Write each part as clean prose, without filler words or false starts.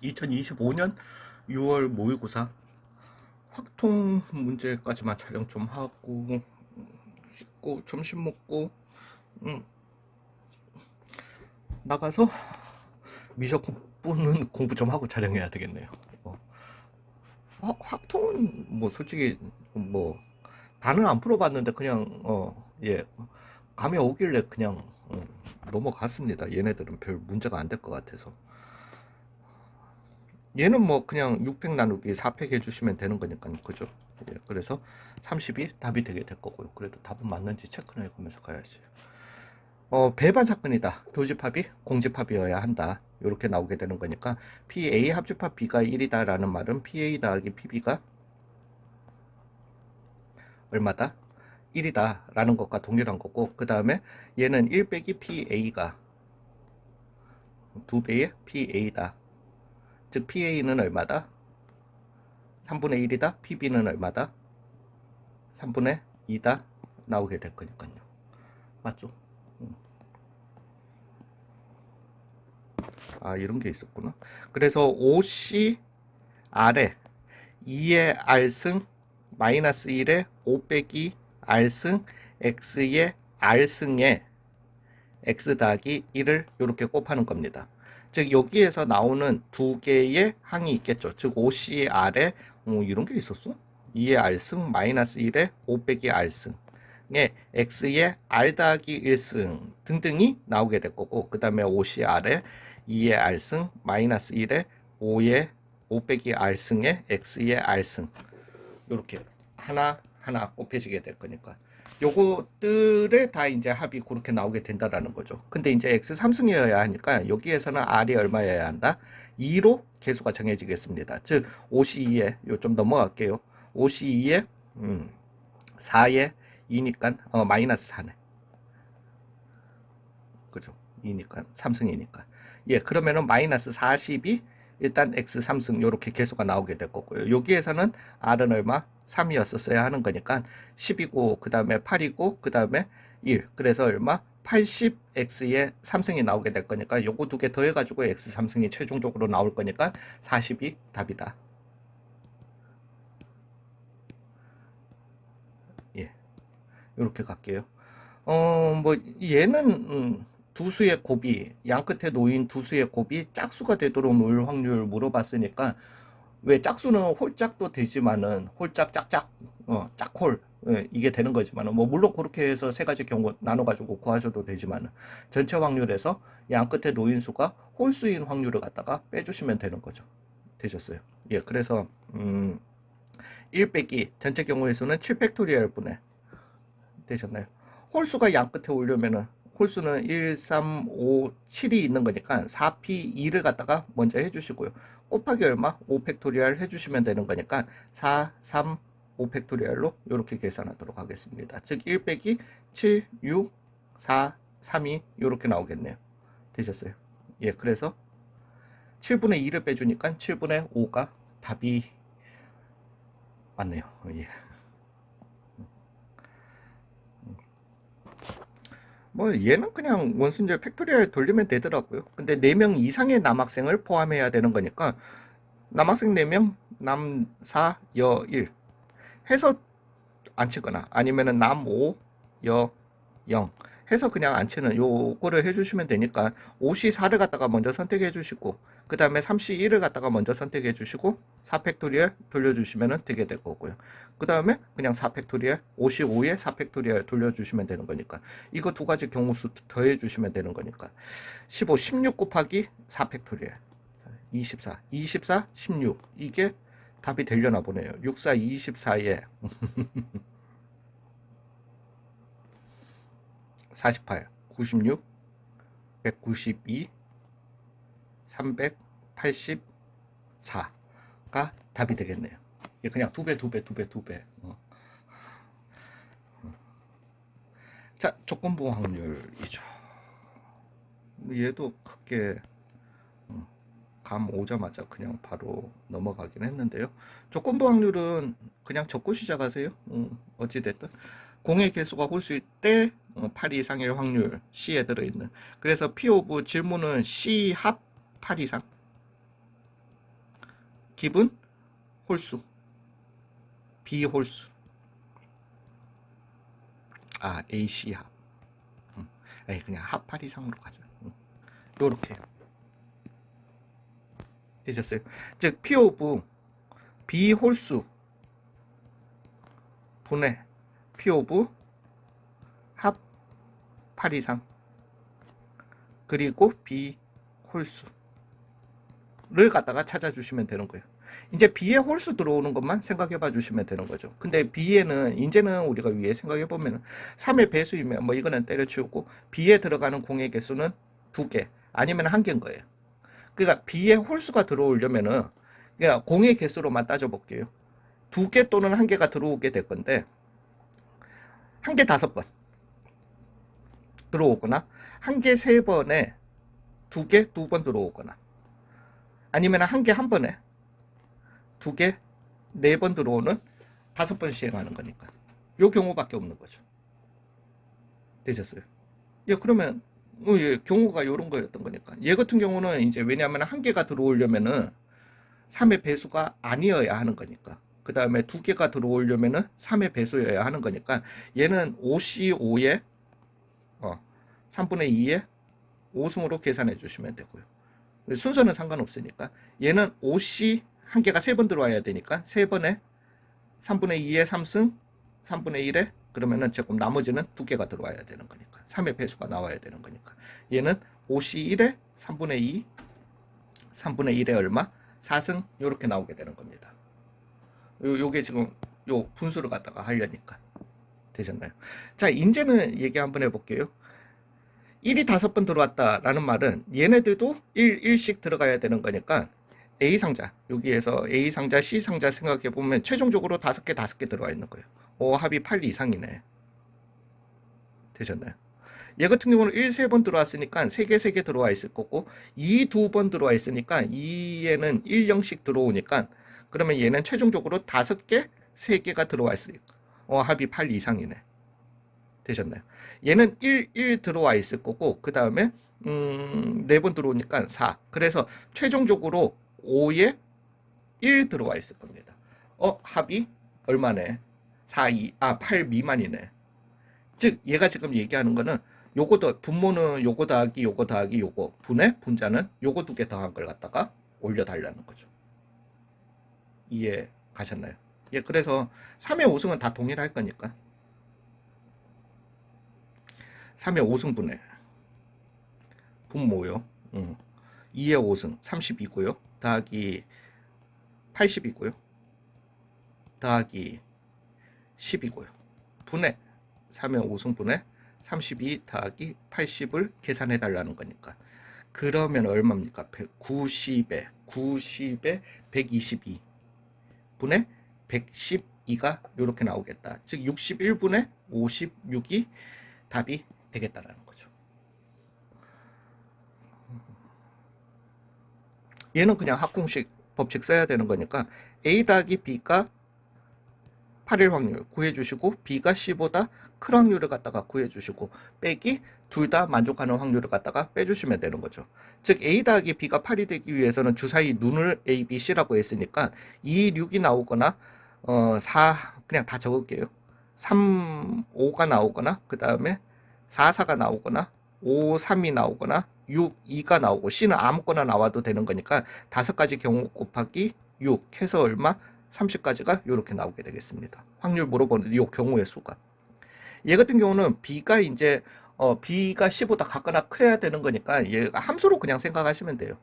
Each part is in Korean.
2025년 6월 모의고사 확통 문제까지만 촬영 좀 하고 씻고 점심 먹고 음, 나가서 미적 공부는 공부 좀 하고 촬영해야 되겠네요. 확통은 뭐 솔직히 뭐 다는 안 풀어봤는데 그냥 예 감이 오길래 그냥 넘어갔습니다. 얘네들은 별 문제가 안 될 것 같아서. 얘는 뭐 그냥 6팩 나누기 4팩 해주시면 되는 거니까요. 그죠? 예, 그래서 30이 답이 되게 될 거고요. 그래도 답은 맞는지 체크를 해가면서 가야지. 배반 사건이다. 교집합이 공집합이어야 한다. 이렇게 나오게 되는 거니까 PA 합집합 B가 1이다 라는 말은 PA 더하기 PB가 얼마다? 1이다 라는 것과 동일한 거고, 그 다음에 얘는 1 빼기 PA가 2배의 PA다. 즉 PA는 얼마다? 3분의 1이다. PB는 얼마다? 3분의 2다. 나오게 될 거니까요. 맞죠? 아, 이런 게 있었구나. 그래서 OC R에 2의 R승 마이너스 1의 5 빼기 R승 X의 R승에 X 더하기 1을 이렇게 곱하는 겁니다. 즉 여기에서 나오는 두 개의 항이 있겠죠. 즉 OCR에 이런 게 있었어? 2의 R승 마이너스 1의 5 빼기 R승 에 X의 R 더하기 1승 등등이 나오게 될 거고, 그 다음에 OCR에 2의 R승 마이너스 1의 5의 5 빼기 R승에 X의 R승 이렇게 하나 곱해지게 될 거니까 요것들에 다 이제 합이 그렇게 나오게 된다라는 거죠. 근데 이제 x 3승이어야 하니까 여기에서는 r이 얼마여야 한다? 2로 계수가 정해지겠습니다. 즉 52에 요 좀 넘어갈게요. 52에 4에 2니까 마이너스 4네. 그죠? 2니까 3승이니까. 예, 그러면은 마이너스 40이 일단 x 3승 이렇게 계수가 나오게 될 거고요. 여기에서는 r은 얼마? 3이었었어야 하는 거니까 10이고 그 다음에 8이고 그 다음에 1. 그래서 얼마? 80x의 3승이 나오게 될 거니까 요거 두 개 더해가지고 x 3승이 최종적으로 나올 거니까 40이 답이다. 예, 이렇게 갈게요. 뭐 얘는 두 수의 곱이 양 끝에 놓인 두 수의 곱이 짝수가 되도록 놓을 확률을 물어봤으니까, 왜 짝수는 홀짝도 되지만은 홀짝 짝짝 짝홀, 이게 되는 거지만은 뭐 물론 그렇게 해서 세 가지 경우 나눠 가지고 구하셔도 되지만은 전체 확률에서 양 끝에 놓인 수가 홀수인 확률을 갖다가 빼주시면 되는 거죠. 되셨어요? 예, 그래서 1 빼기 전체 경우의 수는 7팩토리얼 분의 되셨나요? 홀수가 양 끝에 오려면은 홀수는 1, 3, 5, 7이 있는 거니까 4p2를 갖다가 먼저 해주시고요. 곱하기 얼마? 5팩토리얼 해주시면 되는 거니까 4, 3, 5팩토리얼로 이렇게 계산하도록 하겠습니다. 즉 1 빼기 7, 6, 4, 3이 이렇게 나오겠네요. 되셨어요? 예, 그래서 7분의 2를 빼주니까 7분의 5가 답이 맞네요. 예. 뭐 얘는 그냥 원순절 팩토리얼 돌리면 되더라고요. 근데 4명 이상의 남학생을 포함해야 되는 거니까 남학생 4명, 남 4, 여 1 해서 안 치거나 아니면은 남 5, 여 0 해서 그냥 안 치는 요거를 해주시면 되니까 5C4를 갖다가 먼저 선택해 주시고 그 다음에 3C1을 갖다가 먼저 선택해 주시고 4팩토리얼 돌려주시면 되게 될 거고요. 그 다음에 그냥 4팩토리얼 55에 4팩토리얼 돌려주시면 되는 거니까 이거 두 가지 경우수 더해 주시면 되는 거니까 15, 16 곱하기 4팩토리얼 24, 24, 16 이게 답이 되려나 보네요. 64, 24에 48, 96, 192, 384가 답이 되겠네요. 그냥 두 배, 두 배, 두 배, 두 배. 자, 조건부 확률이죠. 얘도 크게 감 오자마자 그냥 바로 넘어가긴 했는데요. 조건부 확률은 그냥 적고 시작하세요. 어찌됐든 공의 개수가 홀수일 때 8 이상일 확률 C에 들어있는. 그래서 P 오브 질문은 C 합 8 이상. 기분 홀수, 비홀수. 아, AC 합. 에이, 그냥 합8 이상으로 가자. 요렇게 되셨어요. 즉 P 오브 비홀수 분의 P 오브 합 8 이상 그리고 비홀수를 갖다가 찾아주시면 되는 거예요. 이제 B의 홀수 들어오는 것만 생각해 봐 주시면 되는 거죠. 근데 B에는 이제는 우리가 위에 생각해 보면 3의 배수이면 뭐 이거는 때려치우고 B에 들어가는 공의 개수는 2개 아니면 1개인 거예요. 그러니까 B의 홀수가 들어오려면은 그냥 공의 개수로만 따져 볼게요. 2개 또는 1개가 들어오게 될 건데 1개 5번 들어오거나 1개 3번에 2개 2번 들어오거나 아니면 1개 1번에 2개 4번 들어오는 5번 시행하는 거니까 요 경우밖에 없는 거죠. 되셨어요? 예, 그러면 예, 경우가 요런 거였던 거니까 얘 같은 경우는 이제 왜냐하면 1개가 들어오려면은 3의 배수가 아니어야 하는 거니까 그 다음에 2개가 들어오려면은 3의 배수여야 하는 거니까 얘는 5C5에 3분의 2에 5승으로 계산해 주시면 되고요. 순서는 상관없으니까 얘는 5C 1개가 3번 들어와야 되니까 3번에 3분의 2에 3승 3분의 1에 그러면은 조금 나머지는 2개가 들어와야 되는 거니까 3의 배수가 나와야 되는 거니까 얘는 5C1에 3분의 2 3분의 1에 얼마 4승 요렇게 나오게 되는 겁니다. 요게 지금 요 분수를 갖다가 하려니까 되셨나요? 자, 이제는 얘기 한번 해볼게요. 1이 5번 들어왔다라는 말은 얘네들도 1씩 들어가야 되는 거니까 A상자, 여기에서 A상자, C상자 생각해보면 최종적으로 5개, 5개 들어와 있는 거예요. 합이 8 이상이네. 되셨나요? 얘 같은 경우는 1, 3번 들어왔으니까 3개, 3개 들어와 있을 거고 2, 2번 들어와 있으니까 2에는 1, 0씩 들어오니까 그러면 얘는 최종적으로 5개, 3개가 들어와 있으니까 합이 8 이상이네. 되셨나요? 얘는 1 들어와 있을 거고 그 다음에 4번 들어오니까 4. 그래서 최종적으로 5에 1 들어와 있을 겁니다. 합이 얼마네? 8 미만이네. 즉 얘가 지금 얘기하는 거는 요거도 분모는 요거 더하기 요거 더하기 요거 분의 분자는 요거 2개 더한 걸 갖다가 올려달라는 거죠. 이해 가셨나요? 예, 그래서 3의 5승은 다 동일할 거니까 3의 5승분의 분모요. 2의 5승 32고요. 더하기 80이고요. 더하기 10이고요. 분의 3의 5승분의 32 더하기 80을 계산해 달라는 거니까 그러면 얼마입니까? 90에 122 분의 112가 이렇게 나오겠다. 즉 61분의 56이 답이 되겠다라는 거죠. 얘는 그냥 합공식 법칙 써야 되는 거니까 A 더하기 B가 8일 확률 구해주시고 B가 C보다 큰 확률을 갖다가 구해주시고 빼기 둘 다 만족하는 확률을 갖다가 빼주시면 되는 거죠. 즉 A 더하기 B가 8이 되기 위해서는 주사위 눈을 A, B, C라고 했으니까 2, 6이 나오거나 4 그냥 다 적을게요. 3, 5가 나오거나 그 다음에 4, 4가 나오거나 5, 3이 나오거나 6, 2가 나오고 C는 아무거나 나와도 되는 거니까 5가지 경우 곱하기 6 해서 얼마? 30까지가 이렇게 나오게 되겠습니다. 확률 물어보는 이 경우의 수가. 얘 같은 경우는 B가 이제 B가 C보다 같거나 커야 되는 거니까 얘가 함수로 그냥 생각하시면 돼요.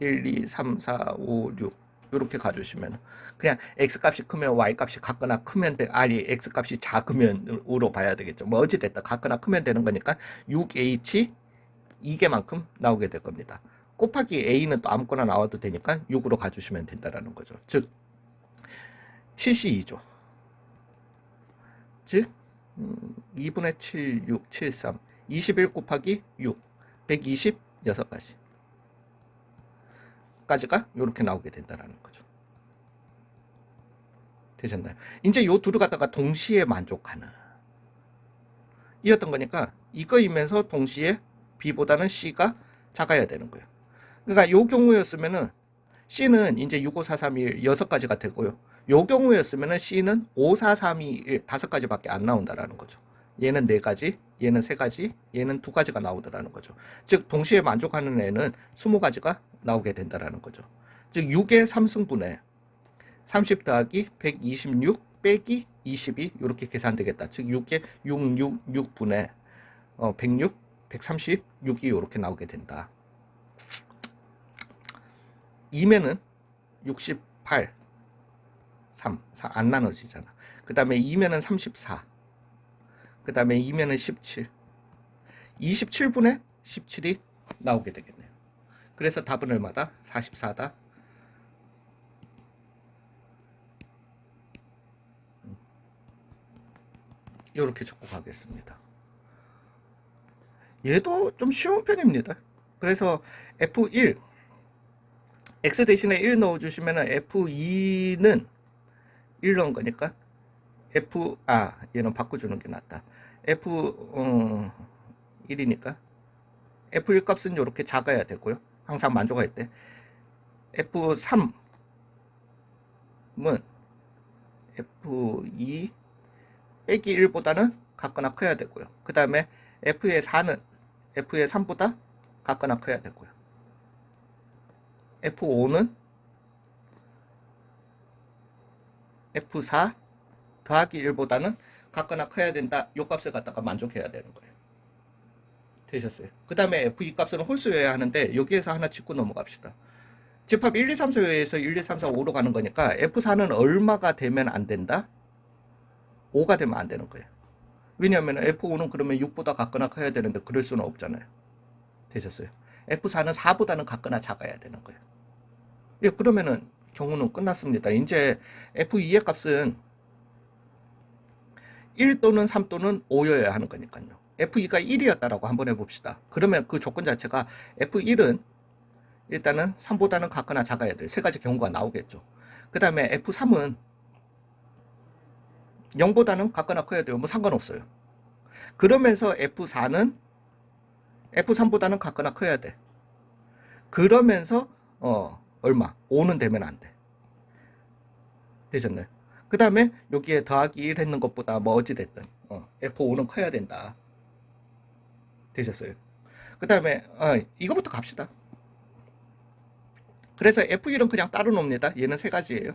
1, 2, 3, 4, 5, 6 이렇게 가주시면 그냥 X값이 크면 Y값이 같거나 크면 아니 X값이 작으면으로 봐야 되겠죠. 뭐 어찌됐든 같거나 크면 되는 거니까 6H 2개만큼 나오게 될 겁니다. 곱하기 A는 또 아무거나 나와도 되니까 6으로 가주시면 된다는 거죠. 즉 7C2죠. 즉 2분의 7, 6, 7, 3 21 곱하기 6 126가지 까지가 이렇게 나오게 된다는 거죠. 되셨나요? 이제 요 둘을 갖다가 동시에 만족하는 이었던 거니까 이거이면서 동시에 B보다는 C가 작아야 되는 거예요. 그러니까 요 경우였으면은 C는 이제 65431 6가지가 되고요. 요 경우였으면은 C는 5431 5가지밖에 안 나온다라는 거죠. 얘는 4가지, 얘는 3가지, 얘는 2가지가 나오더라는 거죠. 즉 동시에 만족하는 애는 20가지가 나오게 된다라는 거죠. 즉 6의 3승분의 30 더하기 126 빼기 22 이렇게 계산되겠다. 즉 6의 666분의 106, 136이 이렇게 나오게 된다. 2면은 68, 3, 4 안 나눠지잖아. 그 다음에 2면은 34, 그 다음에 2면은 17, 27분의 17이 나오게 되겠네요. 그래서 답은 얼마다? 44다. 이렇게 적고 가겠습니다. 얘도 좀 쉬운 편입니다. 그래서 F1 X 대신에 1 넣어주시면 F2는 1 넣은 거니까 얘는 바꿔주는 게 낫다. F1이니까 F1 값은 이렇게 작아야 되고요. 항상 만족할 때 F3은 F2 빼기 1보다는 같거나 커야 되고요. 그 다음에 F의 4는 F의 3보다 같거나 커야 되고요. F5는 F4 더하기 1보다는 같거나 커야 된다. 요 값을 갖다가 만족해야 되는 거예요. 되셨어요? 그 다음에 F2 값은 홀수여야 하는데 여기에서 하나 짚고 넘어갑시다. 집합 1, 2, 3, 4에서 1, 2, 3, 4, 5로 가는 거니까 F4는 얼마가 되면 안 된다? 5가 되면 안 되는 거예요. 왜냐하면 F5는 그러면 6보다 같거나 커야 되는데 그럴 수는 없잖아요. 되셨어요? F4는 4보다는 같거나 작아야 되는 거예요. 예, 그러면은 경우는 끝났습니다. 이제 F2의 값은 1 또는 3 또는 5여야 하는 거니까요. F2가 1이었다라고 한번 해봅시다. 그러면 그 조건 자체가 F1은 일단은 3보다는 같거나 작아야 돼요. 세 가지 경우가 나오겠죠. 그 다음에 F3은 0보다는 같거나 커야 돼요. 뭐 상관없어요. 그러면서 F4는 F3보다는 같거나 커야 돼. 그러면서 얼마? 5는 되면 안 돼. 되셨나요? 그 다음에 여기에 더하기 1 했는 것보다 뭐 어찌됐든 F5는 커야 된다. 되셨어요? 그 다음에 이거부터 갑시다. 그래서 F1은 그냥 따로 놉니다. 얘는 세 가지예요.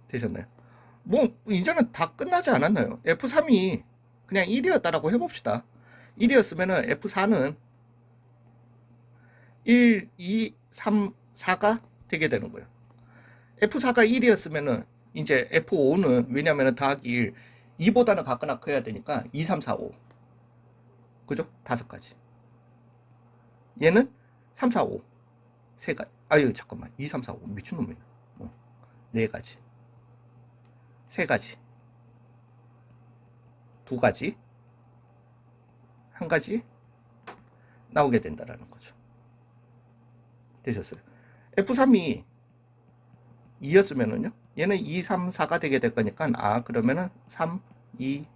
되셨나요? 뭐 이제는 다 끝나지 않았나요? F3이 그냥 1이었다라고 해봅시다. 1이었으면은 F4는 1, 2, 3, 4가 되게 되는 거예요. F4가 1이었으면은 이제 F5는 왜냐면은 더하기 1, 2보다는 같거나 커야 되니까 2, 3, 4, 5. 그죠? 5가지. 얘는 3, 4, 5. 3가지. 아유, 잠깐만. 2, 3, 4, 5. 미친놈이네. 4가지. 3가지. 2가지. 1가지. 나오게 된다라는 거죠. 되셨어요? F3이 2였으면은요. 얘는 2, 3, 4가 되게 될 거니까 그러면은 3, 2,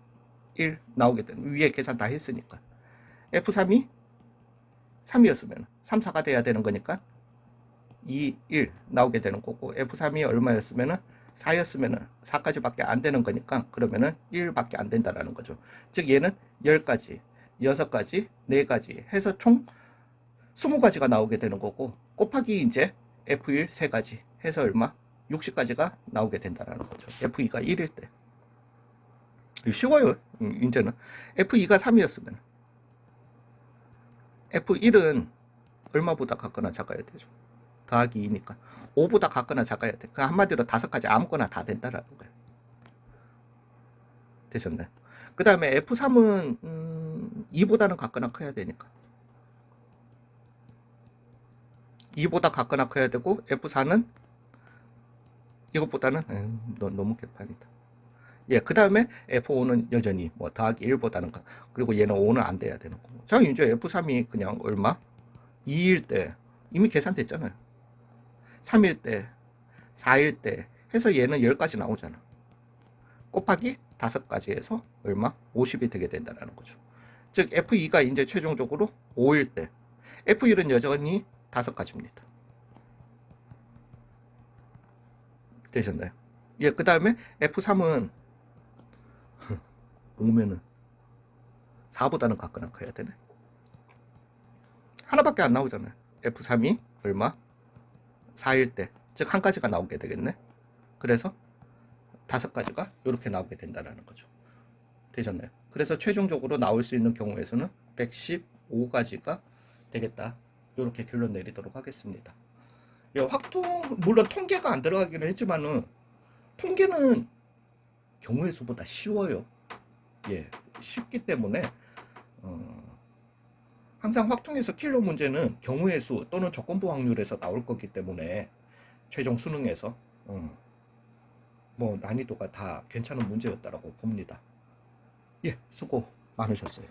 1 나오게 되는 위에 계산 다 했으니까 F3이 3이었으면 3, 4가 돼야 되는 거니까 2, 1 나오게 되는 거고 F3이 얼마였으면은 4였으면은 4까지밖에 안 되는 거니까 그러면은 1밖에 안 된다라는 거죠. 즉 얘는 10가지, 6가지, 4가지 해서 총 20가지가 나오게 되는 거고 곱하기 이제 F1 3가지 해서 얼마? 60가지가 나오게 된다라는 거죠. F2가 1일 때. 쉬워요. 이제는 F2가 3이었으면 F1은 얼마보다 같거나 작아야 되죠. 더하기 2니까 5보다 같거나 작아야 돼. 그 한마디로 5가지 아무거나 다 된다라는 거예요. 되셨나요? 그 다음에 F3은 2보다는 같거나 커야 되니까 2보다 같거나 커야 되고 F4는 이것보다는 너무 개판이다. 예, 그 다음에 F5는 여전히 뭐 더하기 1보다는 그리고 얘는 5는 안 돼야 되는 거고. 자, 이제 F3이 그냥 얼마? 2일 때 이미 계산됐잖아요. 3일 때, 4일 때 해서 얘는 10가지 나오잖아. 곱하기 5가지 해서 얼마? 50이 되게 된다는 거죠. 즉 F2가 이제 최종적으로 5일 때 F1은 여전히 5가지입니다. 되셨나요? 예, 그 다음에 F3은 오면은 4보다는 같거나 커야 되네. 하나밖에 안 나오잖아요. F3이 얼마? 4일 때. 즉, 한 가지가 나오게 되겠네. 그래서 5가지가 이렇게 나오게 된다는 거죠. 되셨나요? 그래서 최종적으로 나올 수 있는 경우에서는 115가지가 되겠다. 이렇게 결론 내리도록 하겠습니다. 예, 물론 통계가 안 들어가기는 했지만은, 통계는 경우의 수보다 쉬워요. 예, 쉽기 때문에, 항상 확통에서 킬러 문제는 경우의 수 또는 조건부 확률에서 나올 거기 때문에, 최종 수능에서, 뭐, 난이도가 다 괜찮은 문제였다라고 봅니다. 예, 수고 많으셨어요.